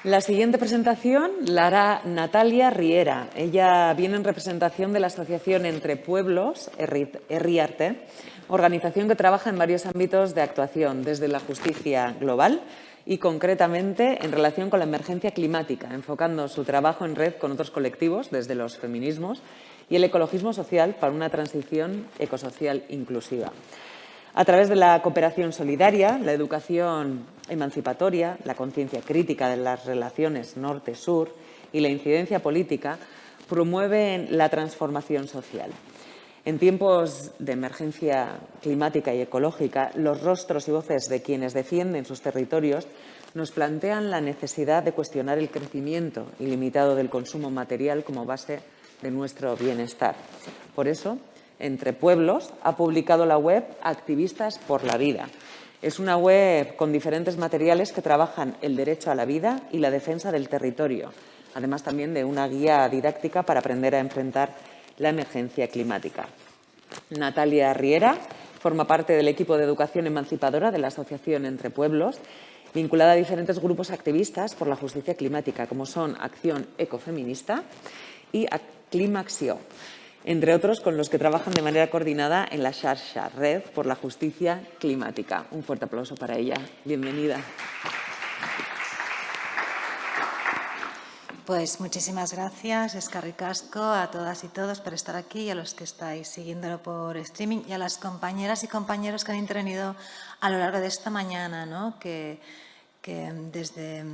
La siguiente presentación la hará Natalia Riera. Ella viene en representación de la Asociación Entre Pueblos, Herriarte, organización que trabaja en varios ámbitos de actuación, desde la justicia global y concretamente en relación con la emergencia climática, enfocando su trabajo en red con otros colectivos, desde los feminismos y el ecologismo social para una transición ecosocial inclusiva. A través de la cooperación solidaria, la educación emancipatoria, la conciencia crítica de las relaciones norte-sur y la incidencia política, promueven la transformación social. En tiempos de emergencia climática y ecológica, los rostros y voces de quienes defienden sus territorios nos plantean la necesidad de cuestionar el crecimiento ilimitado del consumo material como base de nuestro bienestar. Por eso, Entre Pueblos ha publicado la web Activistas por la Vida. Es una web con diferentes materiales que trabajan el derecho a la vida y la defensa del territorio, además también de una guía didáctica para aprender a enfrentar la emergencia climática. Natalia Riera forma parte del equipo de educación emancipadora de la Asociación Entre Pueblos, vinculada a diferentes grupos activistas por la justicia climática, como son Acción Ecofeminista y Climaxio, entre otros con los que trabajan de manera coordinada en la Xarxa, Red por la Justicia Climática. Un fuerte aplauso para ella. Bienvenida. Pues muchísimas gracias, eskerrik asko, a todas y todos por estar aquí y a los que estáis siguiéndolo por streaming y a las compañeras y compañeros que han intervenido a lo largo de esta mañana, ¿no? que desde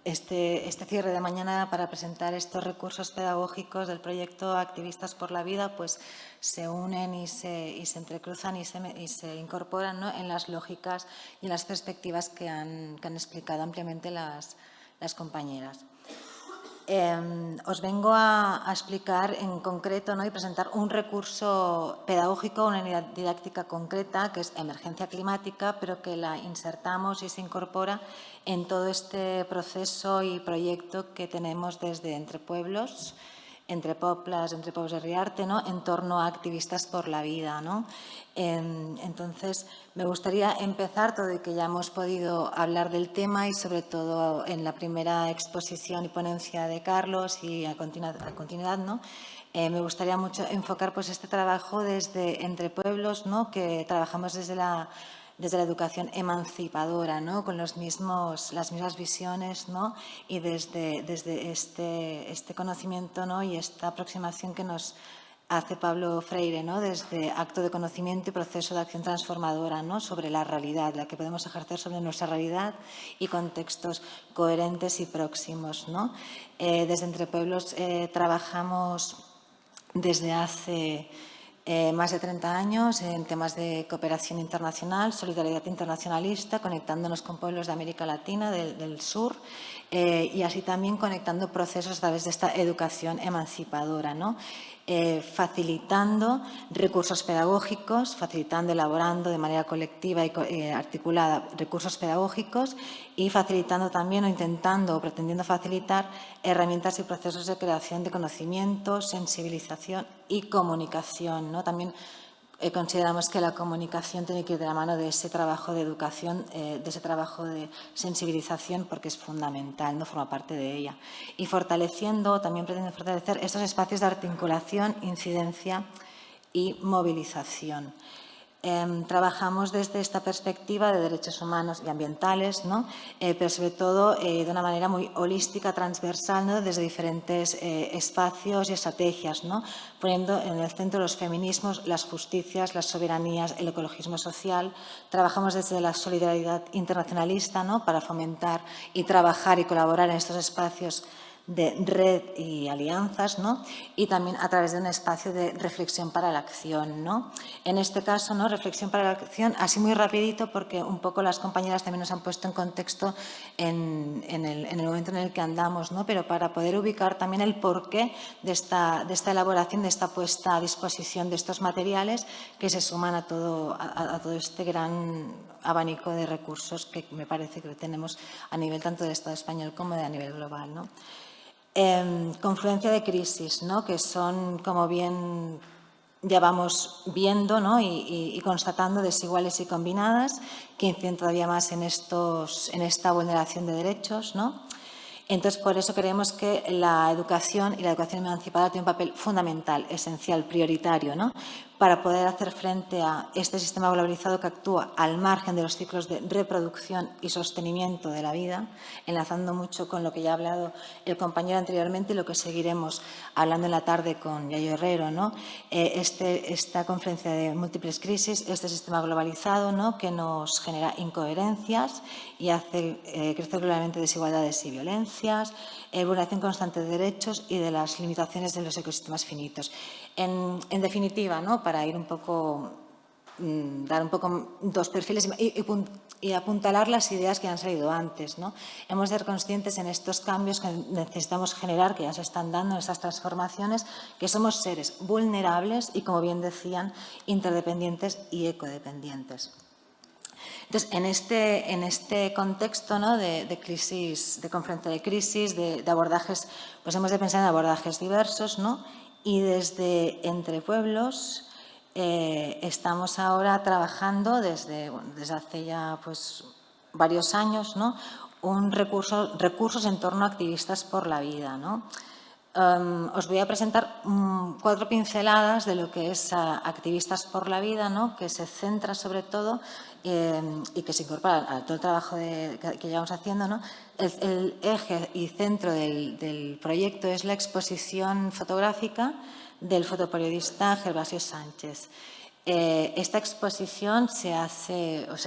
este cierre de mañana para presentar estos recursos pedagógicos del proyecto Activistas por la Vida, pues se unen y se entrecruzan y se incorporan, ¿no? en las lógicas y en las perspectivas que han explicado ampliamente las compañeras. Os vengo a explicar en concreto, ¿no? y presentar un recurso pedagógico, una unidad didáctica concreta que es emergencia climática, pero que la insertamos y se incorpora en todo este proceso y proyecto que tenemos desde Entre Pueblos, Entre Poblas, Entre Pueblos de Riarte, ¿no? en torno a activistas por la vida, ¿no? Entonces, me gustaría empezar, todo y que ya hemos podido hablar del tema y sobre todo en la primera exposición y ponencia de Carlos y a continuidad, ¿no? Me gustaría mucho enfocar pues, este trabajo desde Entre Pueblos, ¿no? que trabajamos desde la educación emancipadora, ¿no? con las mismas visiones, ¿no? y desde este conocimiento, ¿no? y esta aproximación que nos hace Pablo Freire, ¿no? desde acto de conocimiento y proceso de acción transformadora, ¿no? sobre la realidad, la que podemos ejercer sobre nuestra realidad y contextos coherentes y próximos, ¿no? Desde Entre Pueblos trabajamos desde hace más de 30 años en temas de cooperación internacional, solidaridad internacionalista, conectándonos con pueblos de América Latina, del sur, y así también conectando procesos a través de esta educación emancipadora, ¿no? Facilitando recursos pedagógicos, elaborando de manera colectiva y articulada recursos pedagógicos y facilitando también o intentando o pretendiendo facilitar herramientas y procesos de creación de conocimiento, sensibilización y comunicación, ¿no? También consideramos que la comunicación tiene que ir de la mano de ese trabajo de educación, de ese trabajo de sensibilización, porque es fundamental, no forma parte de ella. Y también pretende fortalecer estos espacios de articulación, incidencia y movilización. Trabajamos desde esta perspectiva de derechos humanos y ambientales, ¿no? Pero sobre todo de una manera muy holística, transversal, ¿no? desde diferentes espacios y estrategias, ¿no? poniendo en el centro los feminismos, las justicias, las soberanías, el ecologismo social. Trabajamos desde la solidaridad internacionalista, ¿no? para fomentar y trabajar y colaborar en estos espacios de red y alianzas, ¿no? y también a través de un espacio de reflexión para la acción, ¿no? En este caso, ¿no? reflexión para la acción, así muy rapidito, porque un poco las compañeras también nos han puesto en contexto en el momento en el que andamos, ¿no? pero para poder ubicar también el porqué de esta elaboración, de esta puesta a disposición de estos materiales que se suman a todo este gran abanico de recursos que me parece que tenemos a nivel tanto del Estado español como a nivel global, ¿no? Confluencia de crisis, ¿no? que son, como bien ya vamos viendo, ¿no? y constatando desiguales y combinadas que inciden todavía más en esta vulneración de derechos, ¿no? Entonces, por eso creemos que la educación y la educación emancipada tiene un papel fundamental, esencial, prioritario, ¿no? Para poder hacer frente a este sistema globalizado que actúa al margen de los ciclos de reproducción y sostenimiento de la vida, enlazando mucho con lo que ya ha hablado el compañero anteriormente y lo que seguiremos hablando en la tarde con Yayo Herrero, ¿no? Esta confluencia de múltiples crisis, este sistema globalizado, ¿no? Que nos genera incoherencias y hace crecer globalmente desigualdades y violencias, vulneración constante de derechos y de las limitaciones de los ecosistemas finitos. En definitiva, ¿no? Para ir un poco, dar un poco dos perfiles y apuntalar las ideas que han salido antes, ¿no? Hemos de ser conscientes en estos cambios que necesitamos generar, que ya se están dando en estas transformaciones, que somos seres vulnerables y, como bien decían, interdependientes y ecodependientes. Entonces, en este contexto, ¿no? de crisis, de confluencia de crisis, de abordajes, pues hemos de pensar en abordajes diversos, ¿no? Y desde Entre Pueblos estamos ahora trabajando desde hace ya pues, varios años, ¿no? Recursos en torno a activistas por la vida, ¿no? Os voy a presentar 4 pinceladas de lo que es Activistas por la Vida, ¿no? Que se centra sobre todo y que se incorpora a todo el trabajo que llevamos haciendo, ¿no? El eje y centro del proyecto es la exposición fotográfica del fotoperiodista Gervasio Sánchez. Esta exposición se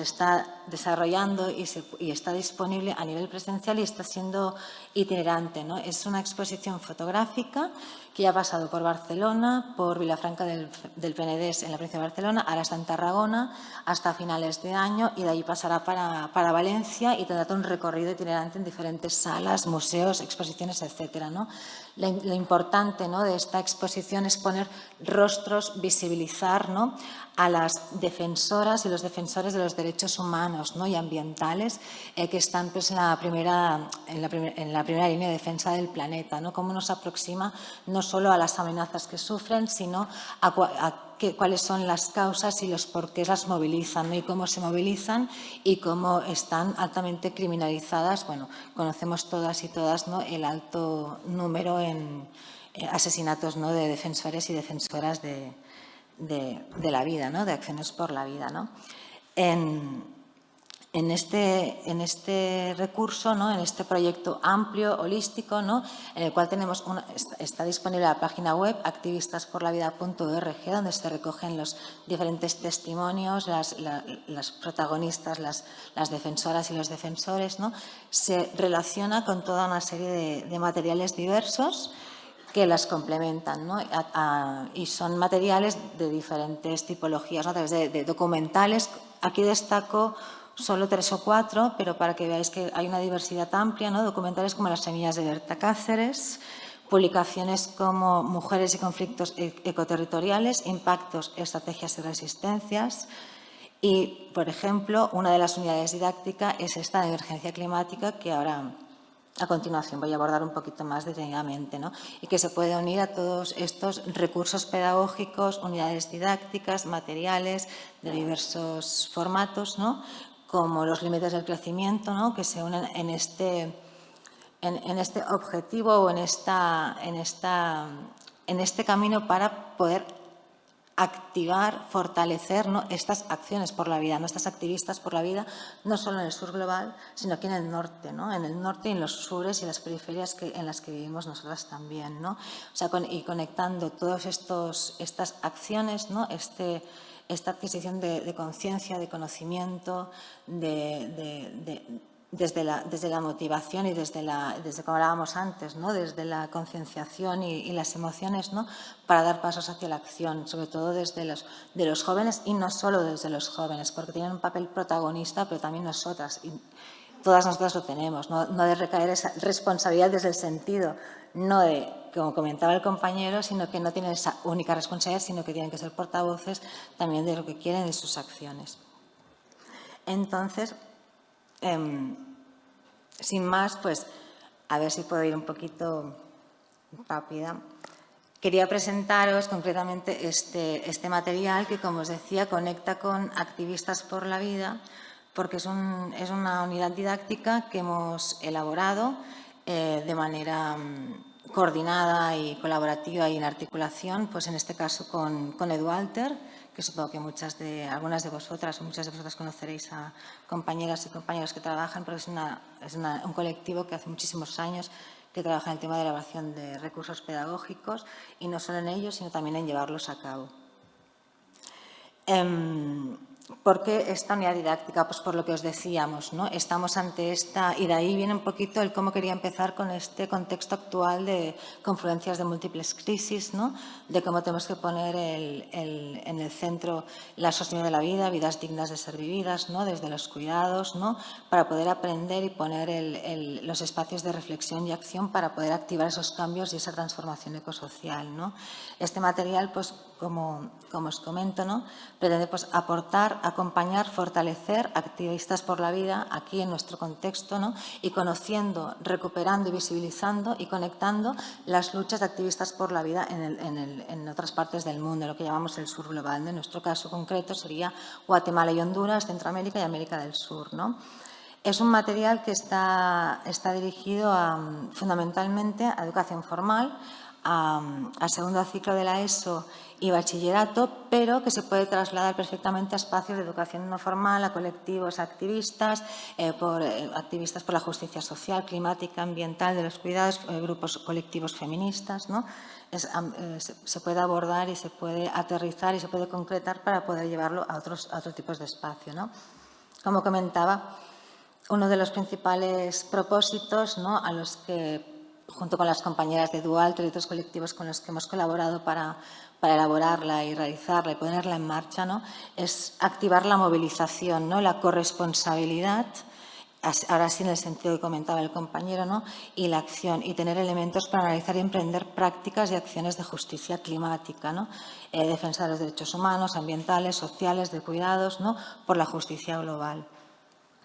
está desarrollando y está disponible a nivel presencial y está siendo itinerante, ¿no? Es una exposición fotográfica que ya ha pasado por Barcelona, por Vilafranca del Penedès en la provincia de Barcelona, ahora está en Tarragona hasta finales de año y de ahí pasará para Valencia y tendrá todo un recorrido itinerante en diferentes salas, museos, exposiciones, etcétera, ¿no? Lo importante, ¿no? de esta exposición es poner rostros, visibilizar, ¿no? a las defensoras y los defensores de los derechos humanos, ¿no? y ambientales que están pues, en la primera línea de defensa del planeta, ¿no? Cómo nos aproxima no solo a las amenazas que sufren, sino a cuáles son las causas y los porqués las movilizan, ¿no? y cómo se movilizan y cómo están altamente criminalizadas. Bueno, conocemos todas y todas, ¿no? el alto número en asesinatos, ¿no? de defensores y defensoras de la vida, ¿no? de acciones por la vida, ¿no? En este recurso, ¿no? en este proyecto amplio, holístico, ¿no? en el cual tenemos está disponible la página web activistasporlavida.org, donde se recogen los diferentes testimonios, las protagonistas, las defensoras y los defensores, ¿no? Se relaciona con toda una serie de materiales diversos que las complementan, ¿no? Y son materiales de diferentes tipologías, ¿no? a través de documentales. Aquí destaco solo 3 o 4, pero para que veáis que hay una diversidad amplia, ¿no? Documentales como Las semillas de Berta Cáceres, publicaciones como Mujeres y conflictos ecoterritoriales, impactos, estrategias y resistencias. Y, por ejemplo, una de las unidades didácticas es esta de emergencia climática que ahora a continuación voy a abordar un poquito más detenidamente, ¿no? y que se puede unir a todos estos recursos pedagógicos, unidades didácticas, materiales de diversos formatos, ¿no? como los límites del crecimiento, ¿no? que se unen en este objetivo o en este camino para poder activar, fortalecer, ¿no? estas acciones por la vida, nuestras activistas por la vida, no solo en el sur global, sino aquí en el norte, ¿no? en el norte y en los sures y las periferias en las que vivimos nosotras también. ¿no? O sea, y conectando todas estas acciones, ¿no? esta adquisición de conciencia, de conocimiento, desde la motivación y desde como hablábamos antes, ¿no? desde la concienciación y las emociones, ¿no? para dar pasos hacia la acción, sobre todo desde los jóvenes y no solo desde los jóvenes, porque tienen un papel protagonista, pero también nosotras, y todas nosotras lo tenemos, no de recaer esa responsabilidad desde el sentido, no de, como comentaba el compañero, sino que no tienen esa única responsabilidad, sino que tienen que ser portavoces también de lo que quieren y de sus acciones. Entonces, sin más, pues a ver si puedo ir un poquito rápida. quería presentaros concretamente este material que, como os decía, conecta con Activistas por la Vida, porque es una unidad didáctica que hemos elaborado de manera coordinada y colaborativa y en articulación, pues en este caso con EduAlter, que supongo que algunas de vosotras o muchas de vosotras conoceréis a compañeras y compañeros que trabajan, porque es un colectivo que hace muchísimos años que trabaja en el tema de elaboración de recursos pedagógicos y no solo en ellos, sino también en llevarlos a cabo. ¿Por qué esta unidad didáctica? Pues por lo que os decíamos, ¿no? Estamos ante esta, y de ahí viene un poquito el cómo quería empezar con este contexto actual de confluencias de múltiples crisis, ¿no? De cómo tenemos que poner en el centro la sostenibilidad de la vida, vidas dignas de ser vividas, ¿no? Desde los cuidados, ¿no? Para poder aprender y poner los espacios de reflexión y acción para poder activar esos cambios y esa transformación ecosocial, ¿no? Este material, pues, como os comento, ¿no? Pretende pues, aportar, acompañar, fortalecer activistas por la vida aquí en nuestro contexto, ¿no? Y conociendo, recuperando y visibilizando y conectando las luchas de activistas por la vida en otras partes del mundo, lo que llamamos el sur global, ¿no? En nuestro caso concreto sería Guatemala y Honduras, Centroamérica y América del Sur, ¿no? Es un material que está dirigido fundamentalmente a educación formal, al segundo ciclo de la ESO y bachillerato, pero que se puede trasladar perfectamente a espacios de educación no formal, a colectivos activistas, activistas por la justicia social, climática, ambiental, de los cuidados, grupos colectivos feministas, ¿no? Se puede abordar y se puede aterrizar y se puede concretar para poder llevarlo a otros tipos de espacio, ¿no? Como comentaba, uno de los principales propósitos, ¿no? A los que, junto con las compañeras de EduAlter y otros colectivos con los que hemos colaborado para elaborarla y realizarla y ponerla en marcha, ¿no? Es activar la movilización, ¿no? La corresponsabilidad, ahora sí en el sentido que comentaba el compañero, ¿no? Y la acción, y tener elementos para analizar y emprender prácticas y acciones de justicia climática, ¿no? Defensa de los derechos humanos, ambientales, sociales, de cuidados, ¿no? Por la justicia global.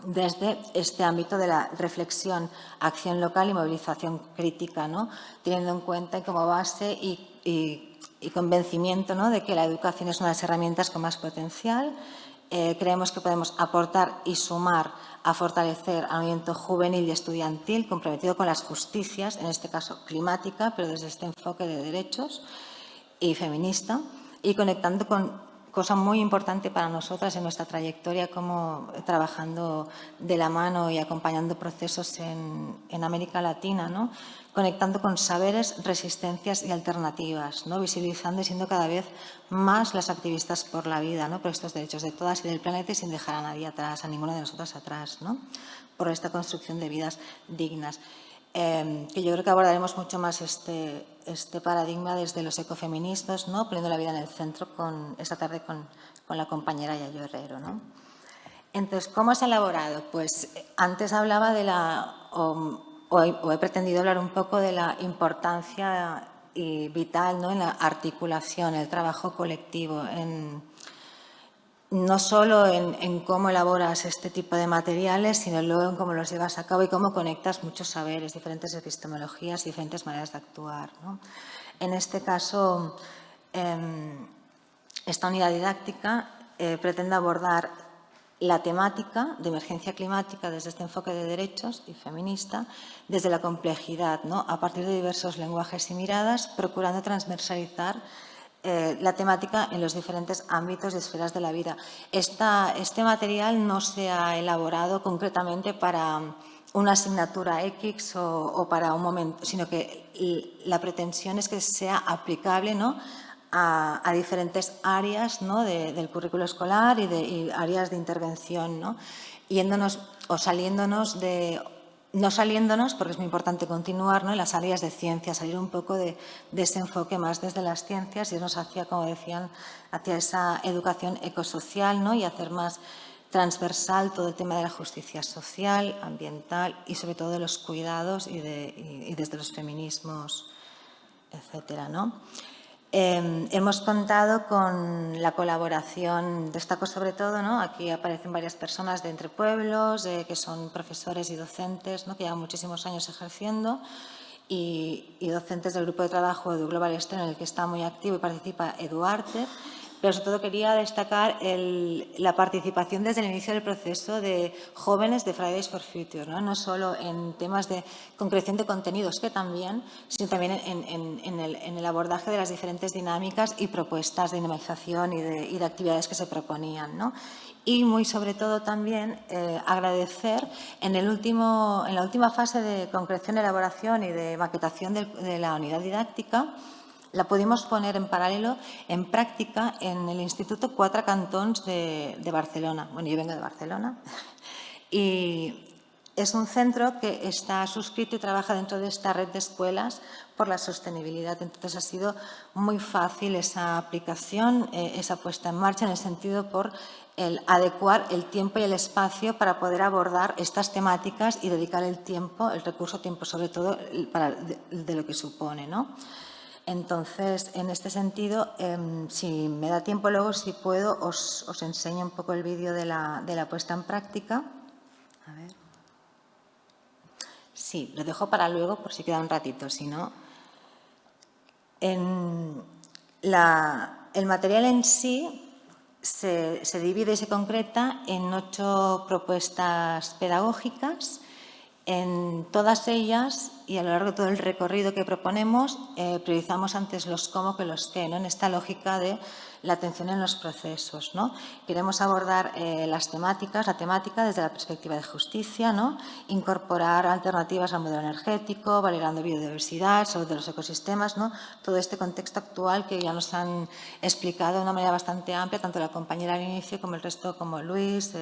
Desde este ámbito de la reflexión, acción local y movilización crítica, ¿no? Teniendo en cuenta como base y convencimiento, ¿no? De que la educación es una de las herramientas con más potencial. Creemos que podemos aportar y sumar a fortalecer al movimiento juvenil y estudiantil comprometido con las justicias, en este caso climática, pero desde este enfoque de derechos y feminista, y conectando con cosa muy importante para nosotras en nuestra trayectoria, como trabajando de la mano y acompañando procesos en América Latina, ¿no? Conectando con saberes, resistencias y alternativas, ¿no? Visibilizando y siendo cada vez más las activistas por la vida, ¿no? Por estos derechos de todas y del planeta y sin dejar a nadie atrás, a ninguna de nosotras atrás, ¿no? Por esta construcción de vidas dignas. Que yo creo que abordaremos mucho más este paradigma desde los ecofeminismos, ¿no? Poniendo la vida en el centro esta tarde con la compañera Yayo Herrero, ¿no? Entonces, ¿cómo se ha elaborado? Pues antes hablaba de o he pretendido hablar un poco de la importancia vital, ¿no? En la articulación, el trabajo colectivo, no solo en cómo elaboras este tipo de materiales, sino luego en cómo los llevas a cabo y cómo conectas muchos saberes, diferentes epistemologías, diferentes maneras de actuar, ¿no? En este caso, esta unidad didáctica pretende abordar la temática de emergencia climática desde este enfoque de derechos y feminista, desde la complejidad, ¿no? A partir de diversos lenguajes y miradas, procurando transversalizar la temática en los diferentes ámbitos y esferas de la vida. Este material no se ha elaborado concretamente para una asignatura X o para un momento, sino que la pretensión es que sea aplicable, ¿no? a diferentes áreas, ¿no? del currículo escolar y áreas de intervención, ¿no? Yéndonos o saliéndonos no saliéndonos, porque es muy importante continuar, ¿no? En las áreas de ciencia, salir un poco de ese enfoque más desde las ciencias y irnos hacia, como decían, hacia esa educación ecosocial, ¿no? Y hacer más transversal todo el tema de la justicia social, ambiental y sobre todo de los cuidados y desde los feminismos, etcétera, ¿no? Hemos contado con la colaboración, destaco sobre todo, ¿no? Aquí aparecen varias personas de Entre Pueblos, que son profesores y docentes, ¿no? Que llevan muchísimos años ejerciendo, y docentes del grupo de trabajo de Global External, en el que está muy activo y participa Eduarte. Pero sobre todo quería destacar la participación desde el inicio del proceso de jóvenes de Fridays for Future, no solo en temas de concreción de contenidos, que también, sino también en el abordaje de las diferentes dinámicas y propuestas de dinamización y de actividades que se proponían, ¿no? Y muy sobre todo también agradecer en la última fase de concreción, elaboración y de maquetación de la unidad didáctica. La pudimos poner en paralelo, en práctica, en el Instituto Quatre Cantons de Barcelona. Bueno, yo vengo de Barcelona y es un centro que está suscrito y trabaja dentro de esta red de escuelas por la sostenibilidad. Entonces, ha sido muy fácil esa aplicación, esa puesta en marcha, en el sentido por el adecuar el tiempo y el espacio para poder abordar estas temáticas y dedicar el tiempo, el recurso tiempo, sobre todo, de lo que supone, ¿no? Entonces, en este sentido, si me da tiempo luego, si puedo, os enseño un poco el vídeo de la puesta en práctica. A ver. Sí, lo dejo para luego por si queda un ratito, si no. El material en sí se divide y se concreta en 8 propuestas pedagógicas. En todas ellas y a lo largo de todo el recorrido que proponemos, priorizamos antes los cómo que los qué, ¿no? En esta lógica de la atención en los procesos, ¿no? Queremos abordar la temática desde la perspectiva de justicia, ¿no? Incorporar alternativas al modelo energético, valorando biodiversidad, salud de los ecosistemas, ¿no? Todo este contexto actual que ya nos han explicado de una manera bastante amplia, tanto la compañera al inicio como el resto, como Luis,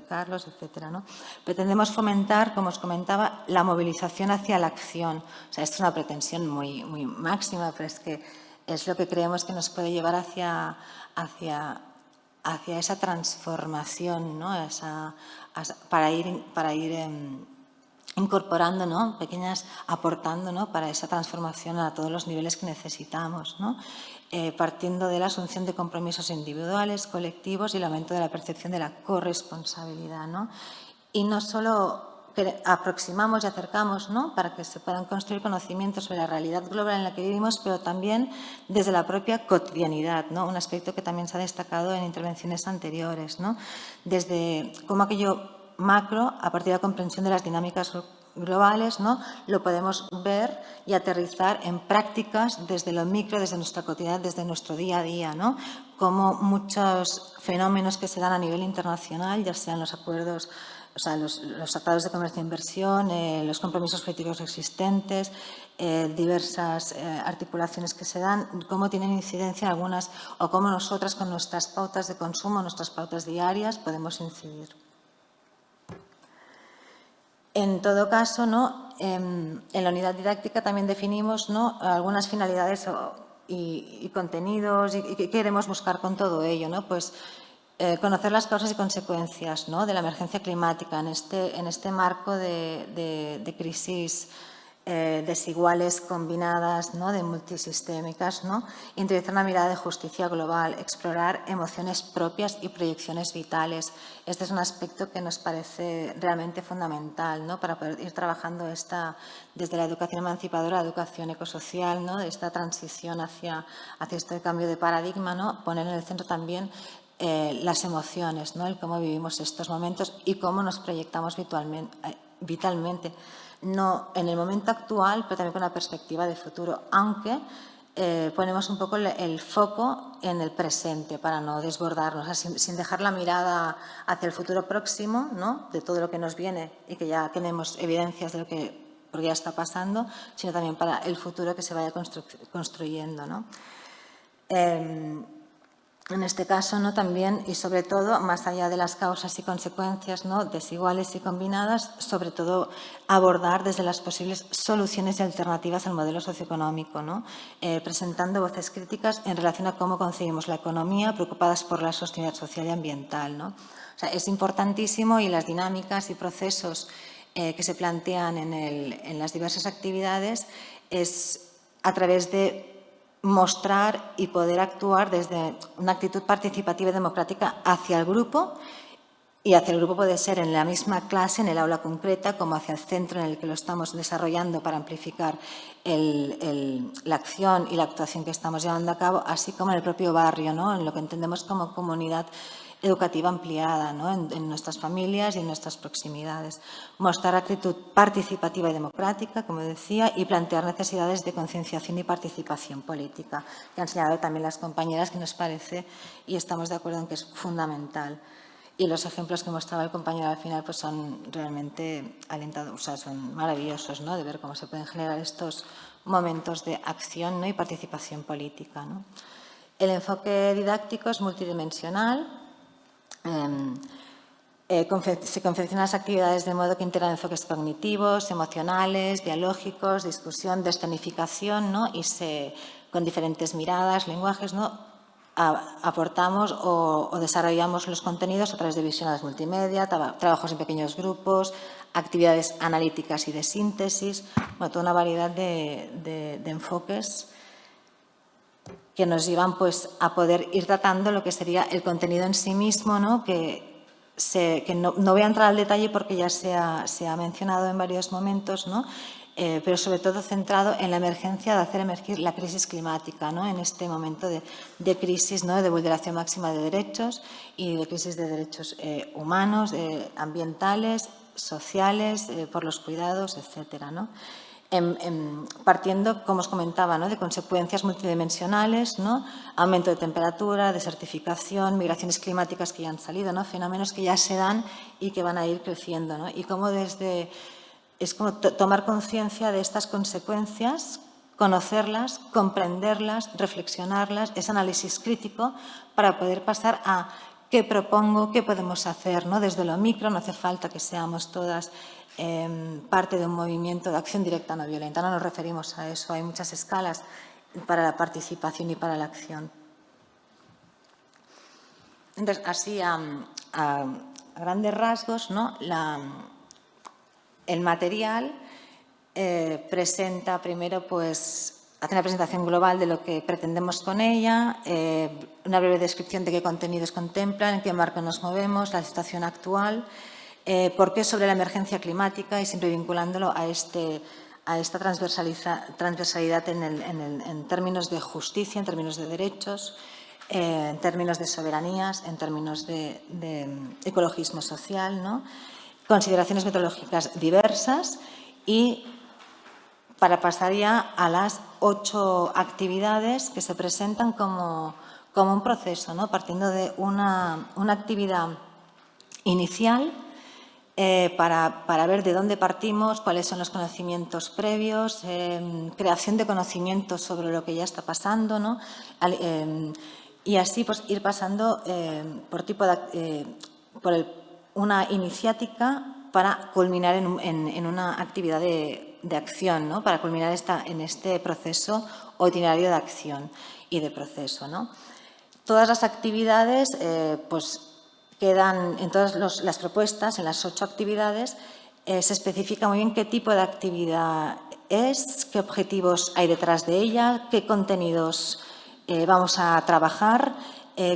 Carlos, etcétera, ¿no? Pretendemos fomentar, como os comentaba, la movilización hacia la acción. O sea, esto es una pretensión muy, muy máxima, pero es que es lo que creemos que nos puede llevar hacia esa transformación, ¿no? Para ir incorporando, ¿no? Aportando, ¿no? Para esa transformación a todos los niveles que necesitamos, ¿no? Partiendo de la asunción de compromisos individuales, colectivos y el aumento de la percepción de la corresponsabilidad, ¿no? Y no solo aproximamos y acercamos, ¿no? Para que se puedan construir conocimientos sobre la realidad global en la que vivimos, pero también desde la propia cotidianidad, ¿no? Un aspecto que también se ha destacado en intervenciones anteriores, ¿no? Desde cómo aquello macro, a partir de la comprensión de las dinámicas globales, ¿no? Lo podemos ver y aterrizar en prácticas desde lo micro, desde nuestra cotidianidad, desde nuestro día a día, ¿no? Como muchos fenómenos que se dan a nivel internacional, ya sean los acuerdos, o sea, los tratados de comercio e inversión, los compromisos políticos existentes, diversas articulaciones que se dan, cómo tienen incidencia algunas o cómo nosotras con nuestras pautas de consumo, nuestras pautas diarias, podemos incidir. En todo caso, ¿no? En la unidad didáctica también definimos, ¿no? Algunas finalidades y contenidos y qué queremos buscar con todo ello, ¿no? Pues conocer las causas y consecuencias, ¿no? De la emergencia climática en este marco de crisis desiguales combinadas, ¿no? De multisistémicas, ¿no? Introducir una mirada de justicia global, explorar emociones propias y proyecciones vitales. Este es un aspecto que nos parece realmente fundamental, ¿no? Para poder ir trabajando desde la educación emancipadora a la educación ecosocial, ¿no? Esta transición hacia este cambio de paradigma, ¿no? Poner en el centro también las emociones, ¿no? El cómo vivimos estos momentos y cómo nos proyectamos vitalmente. No en el momento actual, pero también con una perspectiva de futuro, aunque ponemos un poco el foco en el presente para no desbordarnos, o sea, sin dejar la mirada hacia el futuro próximo, ¿no? De todo lo que nos viene y que ya tenemos evidencias de lo que porque ya está pasando, sino también para el futuro que se vaya construyendo, ¿no? En este caso, ¿no? También y sobre todo, más allá de las causas y consecuencias, ¿no? Desiguales y combinadas, sobre todo abordar desde las posibles soluciones y alternativas al modelo socioeconómico, ¿no? Presentando voces críticas en relación a cómo concebimos la economía, preocupadas por la sostenibilidad social y ambiental, ¿no? O sea, es importantísimo y las dinámicas y procesos que se plantean en las diversas actividades es a través de mostrar y poder actuar desde una actitud participativa y democrática hacia el grupo Y hacia el grupo puede ser en la misma clase, en el aula concreta, como hacia el centro en el que lo estamos desarrollando para amplificar la acción y la actuación que estamos llevando a cabo, así como en el propio barrio, ¿no? En lo que entendemos como comunidad educativa ampliada, ¿no? En nuestras familias y en nuestras proximidades. Mostrar actitud participativa y democrática, como decía, y plantear necesidades de concienciación y participación política, que han señalado también las compañeras, que nos parece, y estamos de acuerdo en que es fundamental. Y los ejemplos que mostraba el compañero al final pues son realmente alentadores, o sea, son maravillosos, ¿no? De ver cómo se pueden generar estos momentos de acción, ¿no? Y participación política, ¿no? El enfoque didáctico es multidimensional. Se confeccionan las actividades de modo que integran enfoques cognitivos, emocionales, dialógicos, discusión, descenificación, ¿no? Y con diferentes miradas, lenguajes, ¿no? Aportamos o desarrollamos los contenidos a través de visionadas multimedia, trabajos en pequeños grupos, actividades analíticas y de síntesis, bueno, toda una variedad de enfoques que nos llevan pues, a poder ir tratando lo que sería el contenido en sí mismo, ¿no? Que no voy a entrar al detalle porque ya se ha mencionado en varios momentos, ¿no? Pero sobre todo centrado en la emergencia de hacer emergir la crisis climática, ¿no? En este momento de crisis, ¿no? De vulneración máxima de derechos y de crisis de derechos humanos, ambientales, sociales, por los cuidados, etcétera, ¿no? Partiendo, como os comentaba, ¿no? De consecuencias multidimensionales, ¿no? Aumento de temperatura, desertificación, migraciones climáticas que ya han salido, ¿no? Fenómenos que ya se dan y que van a ir creciendo, ¿no? Y cómo es como tomar conciencia de estas consecuencias, conocerlas, comprenderlas, reflexionarlas, ese análisis crítico para poder pasar a qué propongo, qué podemos hacer, ¿no? Desde lo micro, no hace falta que seamos todas parte de un movimiento de acción directa no violenta, no nos referimos a eso, hay muchas escalas para la participación y para la acción. Entonces, así a grandes rasgos, ¿no? El material presenta primero, pues, hace una presentación global de lo que pretendemos con ella, una breve descripción de qué contenidos contemplan, en qué marco nos movemos, la situación actual, por qué sobre la emergencia climática y siempre vinculándolo a esta transversalidad en términos de justicia, en términos de derechos, en términos de soberanías, en términos de ecologismo social, ¿no? Consideraciones metodológicas diversas y para pasar ya a las 8 actividades que se presentan como un proceso, ¿no? Partiendo de una actividad inicial para ver de dónde partimos, cuáles son los conocimientos previos, creación de conocimientos sobre lo que ya está pasando, ¿no? Y así pues, ir pasando por una iniciática para culminar en una actividad de acción, ¿no? Para culminar en este proceso o itinerario de acción y de proceso, ¿no? Todas las actividades pues, quedan en todas las propuestas, en las 8 actividades, se especifica muy bien qué tipo de actividad es, qué objetivos hay detrás de ella, qué contenidos vamos a trabajar,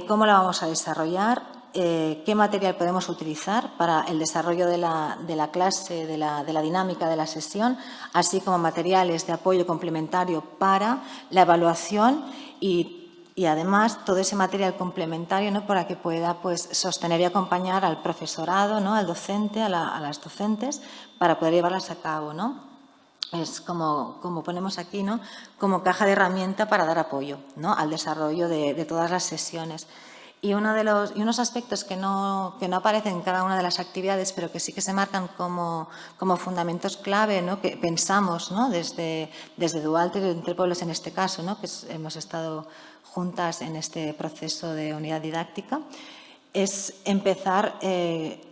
cómo la vamos a desarrollar, qué material podemos utilizar para el desarrollo de la clase, de la dinámica de la sesión, así como materiales de apoyo complementario para la evaluación y además todo ese material complementario, ¿no? Para que pueda pues, sostener y acompañar al profesorado, ¿no? Al docente, a las docentes, para poder llevarlas a cabo, ¿no? Es como ponemos aquí, ¿no? Como caja de herramienta para dar apoyo, ¿no? Al desarrollo de todas las sesiones. Y unos aspectos que no aparecen en cada una de las actividades, pero que sí que se marcan como fundamentos clave, ¿no? Que pensamos, ¿no? Desde Dualter y Entre Pueblos en este caso, ¿no? Que hemos estado juntas en este proceso de unidad didáctica, es empezar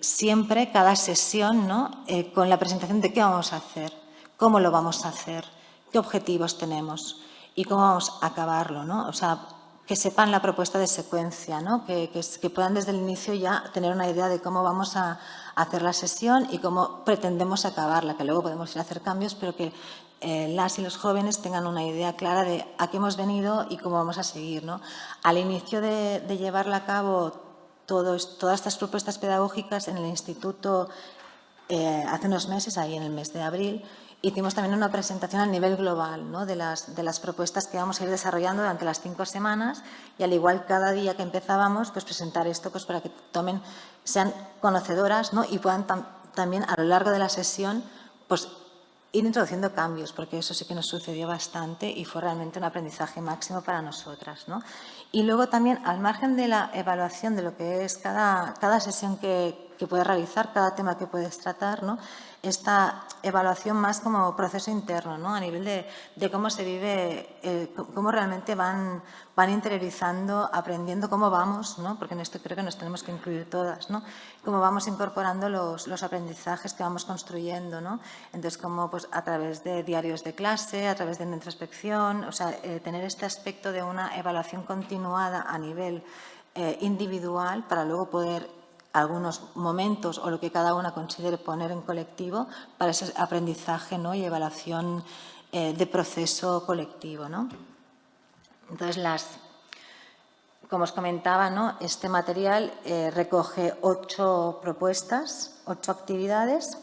siempre, cada sesión, ¿no? Con la presentación de qué vamos a hacer, cómo lo vamos a hacer, qué objetivos tenemos y cómo vamos a acabarlo, ¿no? O sea, que sepan la propuesta de secuencia, ¿no? Que puedan desde el inicio ya tener una idea de cómo vamos a hacer la sesión y cómo pretendemos acabarla, que luego podemos ir a hacer cambios, pero que las y los jóvenes tengan una idea clara de a qué hemos venido y cómo vamos a seguir, ¿no? Al inicio de llevarla a cabo todas estas propuestas pedagógicas en el instituto hace unos meses, ahí en el mes de abril, hicimos también una presentación a nivel global, ¿no?, de las propuestas que vamos a ir desarrollando durante las 5 semanas y al igual cada día que empezábamos, pues presentar esto pues para que sean conocedoras, ¿no?, y puedan también a lo largo de la sesión pues ir introduciendo cambios, porque eso sí que nos sucedió bastante y fue realmente un aprendizaje máximo para nosotras, ¿no? Y luego también, al margen de la evaluación de lo que es cada sesión que puedes realizar, cada tema que puedes tratar, ¿no?, esta evaluación más como proceso interno, ¿no?, a nivel de cómo se vive, cómo realmente van interiorizando, aprendiendo cómo vamos, ¿no?, porque en esto creo que nos tenemos que incluir todas, ¿no?, cómo vamos incorporando los aprendizajes que vamos construyendo, ¿no? Entonces, como pues, a través de diarios de clase, a través de una introspección, o sea, tener este aspecto de una evaluación continuada a nivel individual para luego poder algunos momentos o lo que cada una considere poner en colectivo para ese aprendizaje, ¿no?, y evaluación de proceso colectivo, ¿no? Entonces, como os comentaba, ¿no?, este material recoge 8 propuestas, 8 actividades.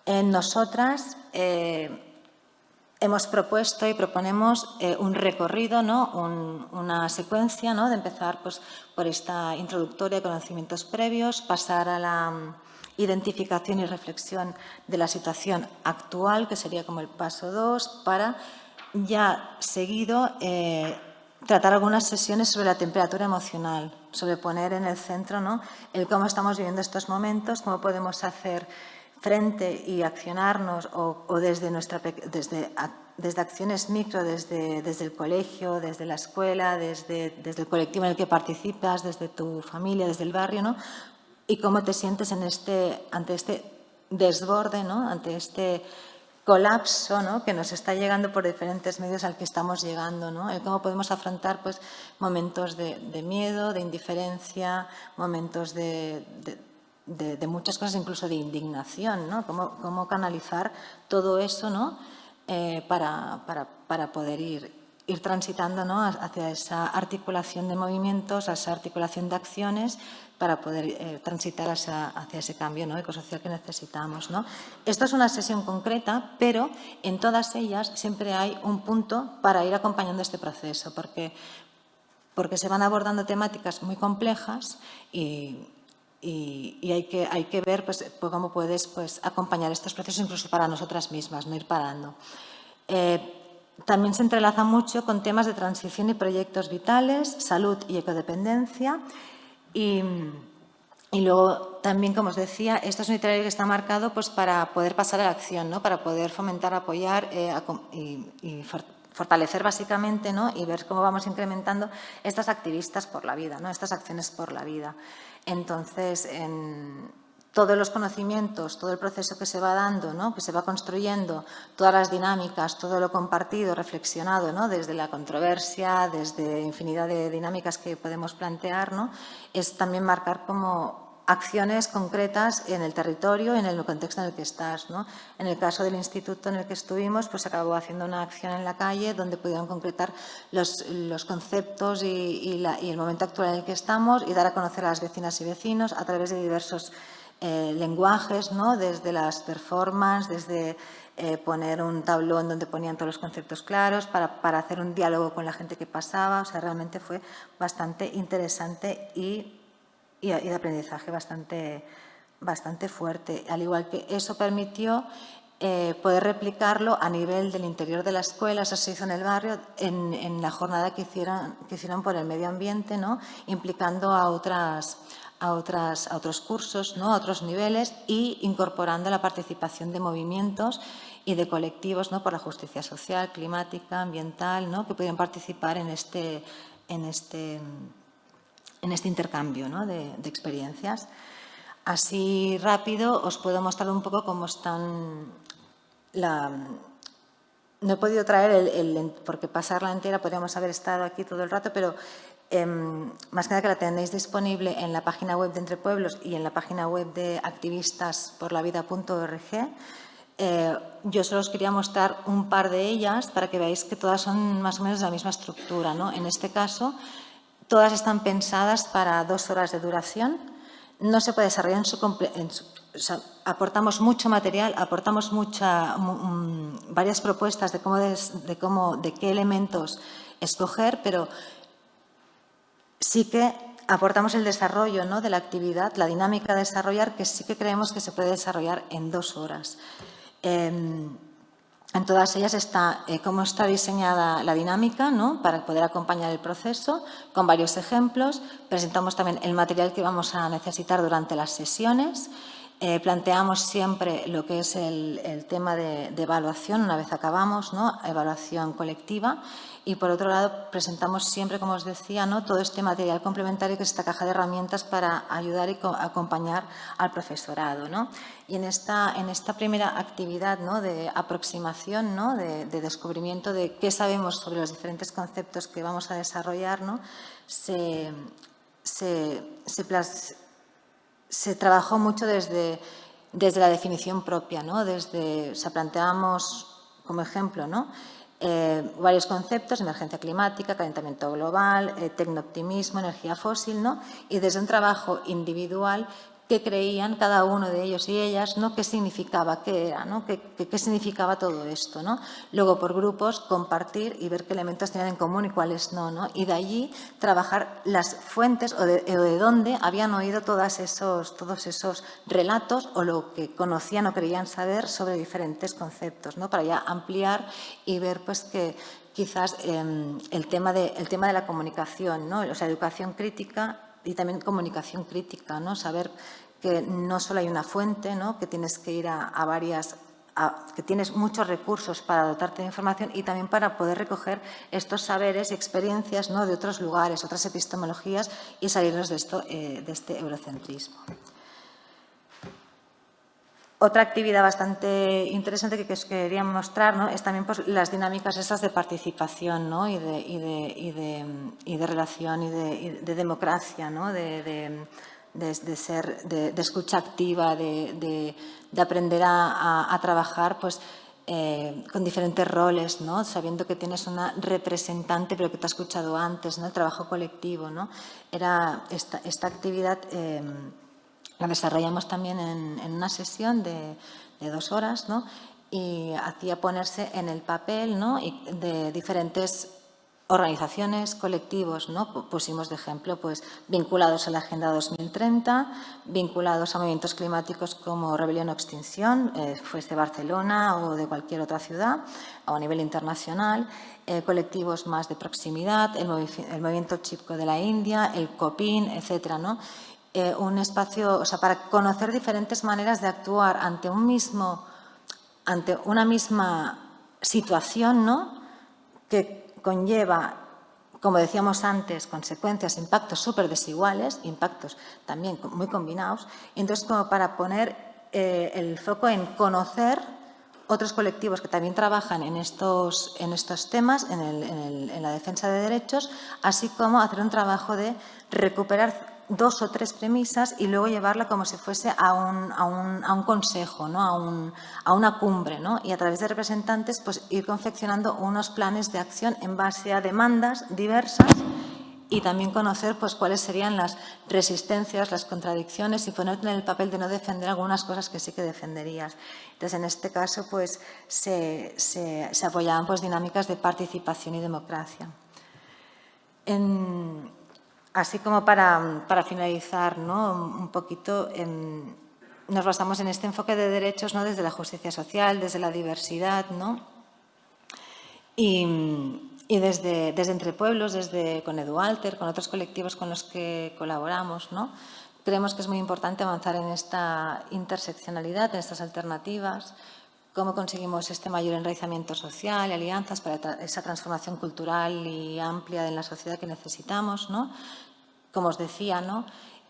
Nosotras hemos propuesto y proponemos un recorrido, ¿no?, una secuencia, ¿no?, de empezar pues, por esta introductoria de conocimientos previos, pasar a la identificación y reflexión de la situación actual, que sería como el paso 2, para ya seguido tratar algunas sesiones sobre la temperatura emocional, sobre poner en el centro, ¿no?, el cómo estamos viviendo estos momentos, cómo podemos hacer frente y accionarnos o desde acciones micro, desde el colegio, desde la escuela, desde el colectivo en el que participas, desde tu familia, desde el barrio, ¿no?, y cómo te sientes ante este desborde, ¿no?, ante este colapso, ¿no?, que nos está llegando por diferentes medios al que estamos llegando, ¿no?, el cómo podemos afrontar pues, momentos de miedo, de indiferencia, momentos de muchas cosas, incluso de indignación, ¿no?, cómo canalizar todo eso, ¿no?, para poder ir transitando, ¿no?, hacia esa articulación de movimientos, a esa articulación de acciones, para poder transitar hacia ese cambio, ¿no?, ecosocial que necesitamos, ¿no? Esto es una sesión concreta, pero en todas ellas siempre hay un punto para ir acompañando este proceso, porque se van abordando temáticas muy complejas y hay que ver pues, cómo puedes pues, acompañar estos procesos incluso para nosotras mismas, no ir parando. También se entrelaza mucho con temas de transición y proyectos vitales, salud y ecodependencia. Y luego también, como os decía, esto es un itinerario que está marcado pues, para poder pasar a la acción, ¿no?, para poder fomentar, apoyar y fortalecer básicamente, ¿no?, y ver cómo vamos incrementando estas activistas por la vida, ¿no?, estas acciones por la vida. Entonces, todos los conocimientos, todo el proceso que se va dando, ¿no?, que se va construyendo, todas las dinámicas, todo lo compartido, reflexionado, ¿no?, desde la controversia, desde infinidad de dinámicas que podemos plantear, ¿no?, es también marcar como acciones concretas en el territorio, en el contexto en el que estás, ¿no? En el caso del instituto en el que estuvimos, pues acabó haciendo una acción en la calle donde pudieron concretar los conceptos y el momento actual en el que estamos y dar a conocer a las vecinas y vecinos a través de diversos lenguajes, ¿no?, desde las performances, desde poner un tablón donde ponían todos los conceptos claros para hacer un diálogo con la gente que pasaba. O sea, realmente fue bastante interesante y de aprendizaje bastante fuerte. Al igual que eso permitió poder replicarlo a nivel del interior de la escuela, eso se hizo en el barrio, en la jornada que hicieron por el medio ambiente, ¿no?, implicando a otros cursos, ¿no?, a otros niveles y incorporando la participación de movimientos y de colectivos, ¿no?, por la justicia social, climática, ambiental, ¿no?, que pudieron participar en este intercambio, ¿no?, de experiencias. Así rápido os puedo mostrar un poco cómo están No he podido traer porque pasarla entera podríamos haber estado aquí todo el rato, pero más que nada que la tenéis disponible en la página web de Entre Pueblos y en la página web de activistasporlavida.org. Yo solo os quería mostrar un par de ellas para que veáis que todas son más o menos la misma estructura, ¿no? En este caso, todas están pensadas para 2 horas de duración. No se puede desarrollar o sea, aportamos mucho material, aportamos varias propuestas de qué elementos escoger, pero sí que aportamos el desarrollo, ¿no?, de la actividad, la dinámica de desarrollar, que sí que creemos que se puede desarrollar en 2 horas. En todas ellas está cómo está diseñada la dinámica, ¿no?, para poder acompañar el proceso, con varios ejemplos. Presentamos también el material que vamos a necesitar durante las sesiones. Planteamos siempre lo que es el tema de evaluación una vez acabamos, ¿no?, evaluación colectiva. Y, por otro lado, presentamos siempre, como os decía, ¿no?, todo este material complementario que es esta caja de herramientas para ayudar y acompañar al profesorado, ¿no? Y en esta primera actividad, ¿no?, de aproximación, ¿no?, de descubrimiento de qué sabemos sobre los diferentes conceptos que vamos a desarrollar, ¿no?, se trabajó mucho desde la definición propia, ¿no? O sea, planteamos como ejemplo, ¿no?, varios conceptos: emergencia climática, calentamiento global, tecnooptimismo, energía fósil, ¿no? Y desde un trabajo individual, qué creían cada uno de ellos y ellas, ¿no?, qué significaba, qué era, ¿no?, qué significaba todo esto, ¿no? Luego, por grupos, compartir y ver qué elementos tenían en común y cuáles no, ¿no? Y de allí trabajar las fuentes o de dónde habían oído todos esos relatos o lo que conocían o creían saber sobre diferentes conceptos, ¿no?, para ya ampliar y ver, pues, que quizás el tema de la comunicación, ¿no?, o sea, educación crítica y también comunicación crítica, ¿no?, saber que no solo hay una fuente, ¿no?, que tienes que ir a varias, que tienes muchos recursos para dotarte de información y también para poder recoger estos saberes y experiencias, ¿no?, de otros lugares, otras epistemologías y salirnos de este eurocentrismo. Otra actividad bastante interesante que os quería mostrar, ¿no?, es también, pues, las dinámicas esas de participación, ¿no?, y de relación y de democracia, ¿no?, de escucha activa, de aprender a trabajar, pues, con diferentes roles, ¿no?, sabiendo que tienes una representante pero que te ha escuchado antes, ¿no?, el trabajo colectivo, ¿no? Era esta actividad la desarrollamos también en una sesión de 2 horas, ¿no?, y hacía ponerse en el papel, ¿no?, de diferentes organizaciones, colectivos, ¿no? Pusimos de ejemplo, pues, vinculados a la Agenda 2030, vinculados a movimientos climáticos como Rebelión o Extinción, fuese Barcelona o de cualquier otra ciudad, o a nivel internacional, colectivos más de proximidad, el movimiento Chipko de la India, el COPIN, etcétera, ¿no? Un espacio, o sea, para conocer diferentes maneras de actuar ante una misma situación, ¿no?, que conlleva, como decíamos antes, consecuencias, impactos súper desiguales, impactos también muy combinados. Entonces, como para poner el foco en conocer otros colectivos que también trabajan en estos temas, en la defensa de derechos, así como hacer un trabajo de recuperar 2 o 3 premisas y luego llevarla como si fuese a un consejo, ¿no?, a una cumbre, ¿no?, y a través de representantes, pues, ir confeccionando unos planes de acción en base a demandas diversas y también conocer, pues, cuáles serían las resistencias, las contradicciones y ponerte en el papel de no defender algunas cosas que sí que defenderías. Entonces, en este caso, pues, se apoyaban, pues, dinámicas de participación y democracia. Así como para finalizar, ¿no?, un poquito, nos basamos en este enfoque de derechos, ¿no?, desde la justicia social, desde la diversidad, ¿no?, y desde Entre Pueblos, con EduAlter, con otros colectivos con los que colaboramos, ¿no?, creemos que es muy importante avanzar en esta interseccionalidad, en estas alternativas, cómo conseguimos este mayor enraizamiento social y alianzas para esa transformación cultural y amplia en la sociedad que necesitamos, ¿no? Como os decía, ¿no?,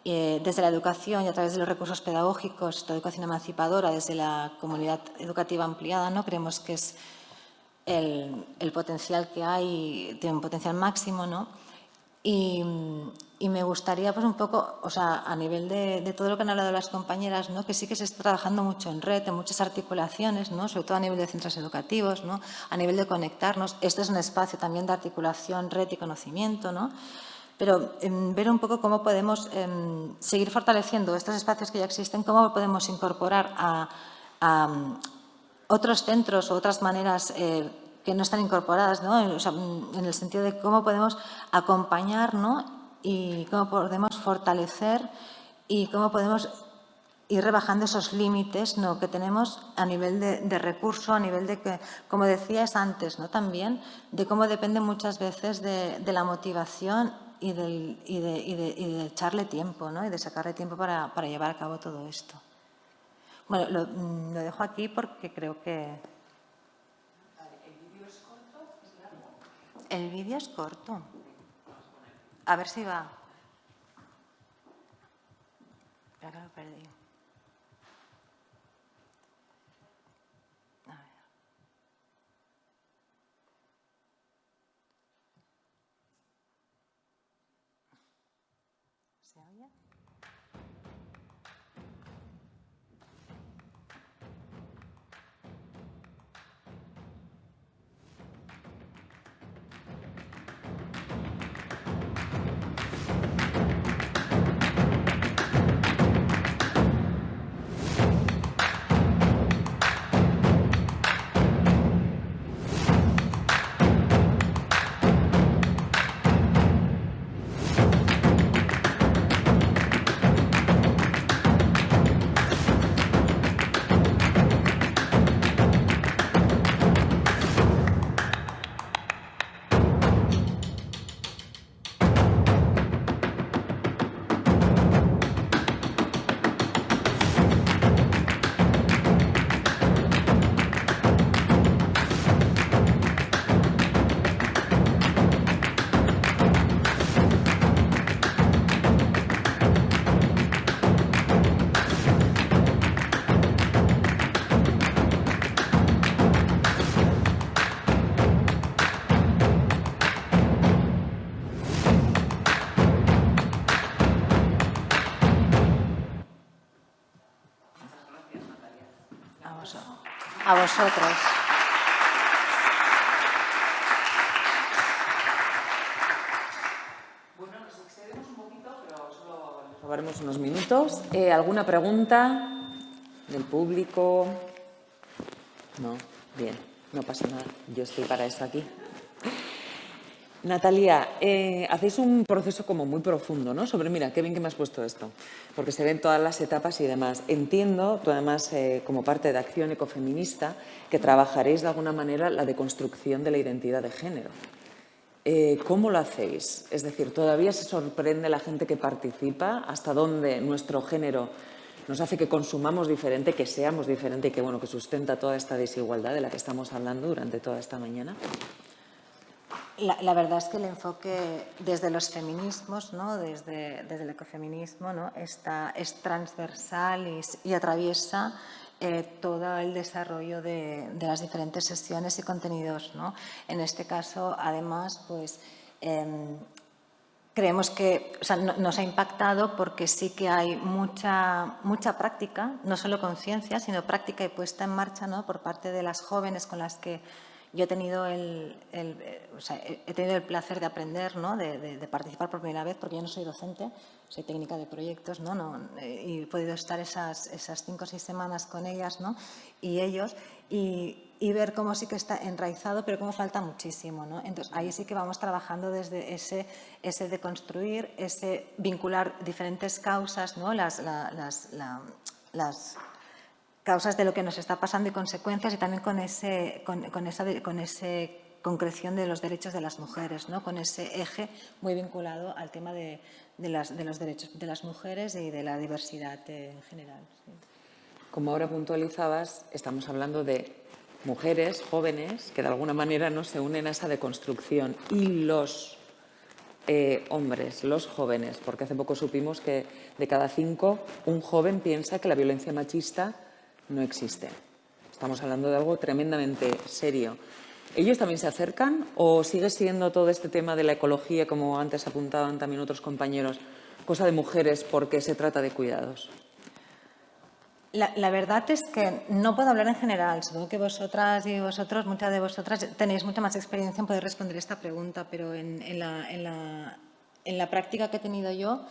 desde la educación y a través de los recursos pedagógicos, la educación emancipadora, desde la comunidad educativa ampliada, ¿no?, creemos que es el potencial que hay, tiene un potencial máximo, ¿no? Y me gustaría, pues, un poco, o sea, a nivel de todo lo que han hablado las compañeras, ¿no?, que sí que se está trabajando mucho en red, en muchas articulaciones, ¿no?, sobre todo a nivel de centros educativos, ¿no?, a nivel de conectarnos. Este es un espacio también de articulación, red y conocimiento, ¿no? pero ver un poco cómo podemos seguir fortaleciendo estos espacios que ya existen, cómo podemos incorporar a otros centros o otras maneras que no están incorporadas, ¿no? O sea, en el sentido de cómo podemos acompañar, ¿no? Y cómo podemos fortalecer y cómo podemos ir rebajando esos límites, ¿no?, que tenemos a nivel de recurso, a nivel de que, como decías antes, ¿no?, también de cómo depende muchas veces de la motivación y de echarle tiempo, ¿no?, y de sacarle tiempo para llevar a cabo todo esto. Bueno, lo dejo aquí porque creo que… ¿El vídeo es corto? ¿Es largo? El vídeo es corto. A ver si va. Espera que lo perdí. A ver. ¿Se oye? A vosotros. Bueno, nos excedemos un poquito, pero solo nos robaremos unos minutos. ¿Alguna pregunta del público? No, bien, no pasa nada. Yo estoy para eso aquí. Natalia, hacéis un proceso como muy profundo, ¿no? Sobre, mira, qué bien que me has puesto esto, porque se ven todas las etapas y demás. Entiendo, tú además, como parte de Acción Ecofeminista, que trabajaréis de alguna manera la deconstrucción de la identidad de género. ¿Cómo lo hacéis? Es decir, ¿todavía se sorprende la gente que participa? ¿Hasta dónde nuestro género nos hace que consumamos diferente, que seamos diferente y que, bueno, que sustenta toda esta desigualdad de la que estamos hablando durante toda esta mañana? La verdad es que el enfoque desde los feminismos, ¿no?, desde el ecofeminismo, ¿no?, es transversal y atraviesa todo el desarrollo de las diferentes sesiones y contenidos, ¿no? En este caso, además, pues creemos que, o sea, nos ha impactado porque sí que hay mucha práctica, no solo conciencia, sino práctica y puesta en marcha, ¿no?, por parte de las jóvenes con las que yo he tenido he tenido el placer de aprender, ¿no?, de participar por primera vez, porque yo no soy docente, soy técnica de proyectos, ¿no? Y he podido estar esas 5 o 6 semanas con ellas, ¿no?, y ellos, y ver cómo sí que está enraizado, pero cómo falta muchísimo, ¿no? Entonces, ahí sí que vamos trabajando desde ese de construir, ese vincular diferentes causas, ¿no?, las causas de lo que nos está pasando y consecuencias, y también con esa concreción de los derechos de las mujeres, ¿no?, con ese eje muy vinculado al tema de los derechos de las mujeres y de la diversidad en general. Sí. Como ahora puntualizabas, estamos hablando de mujeres jóvenes que de alguna manera no se unen a esa deconstrucción, y los hombres, los jóvenes, porque hace poco supimos que de cada 5 un joven piensa que la violencia machista no existe. Estamos hablando de algo tremendamente serio. ¿Ellos también se acercan o sigue siendo todo este tema de la ecología, como antes apuntaban también otros compañeros, cosa de mujeres porque se trata de cuidados? La verdad es que no puedo hablar en general. Supongo que vosotras y vosotros, muchas de vosotras, tenéis mucha más experiencia en poder responder esta pregunta, pero en en la práctica que he tenido yo,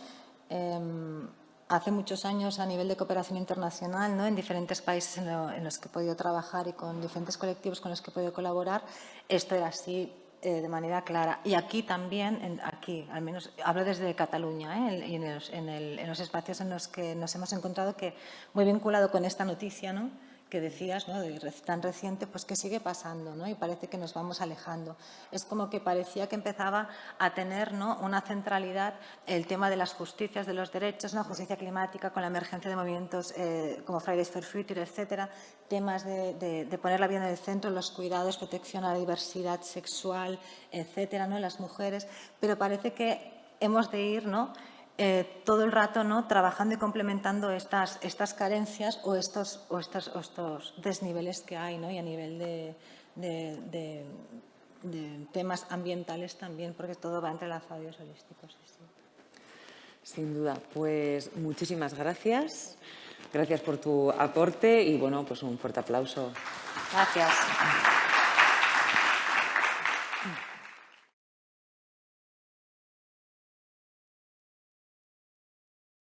hace muchos años a nivel de cooperación internacional, ¿no? En diferentes países en los que he podido trabajar y con diferentes colectivos con los que he podido colaborar, esto era así de manera clara. Y aquí también, aquí, al menos hablo desde Cataluña, y en los espacios en los que nos hemos encontrado, que muy vinculado con esta noticia, ¿no?, que decías, ¿no?, tan reciente, pues que sigue pasando, ¿no?, y parece que nos vamos alejando. Es como que parecía que empezaba a tener, ¿no?, una centralidad el tema de las justicias, de los derechos, ¿no?, justicia climática, con la emergencia de movimientos como Fridays for Future, etcétera, temas de poner la vida en el centro, los cuidados, protección a la diversidad sexual, etcétera, ¿no?, las mujeres, pero parece que hemos de ir, ¿no?, todo el rato, ¿no?, trabajando y complementando estas carencias o estos desniveles que hay, ¿no?, y a nivel de temas ambientales también, porque todo va entrelazado y es holístico. Sí, sí. Sin duda. Pues muchísimas gracias. Gracias por tu aporte y, bueno, pues un fuerte aplauso. Gracias.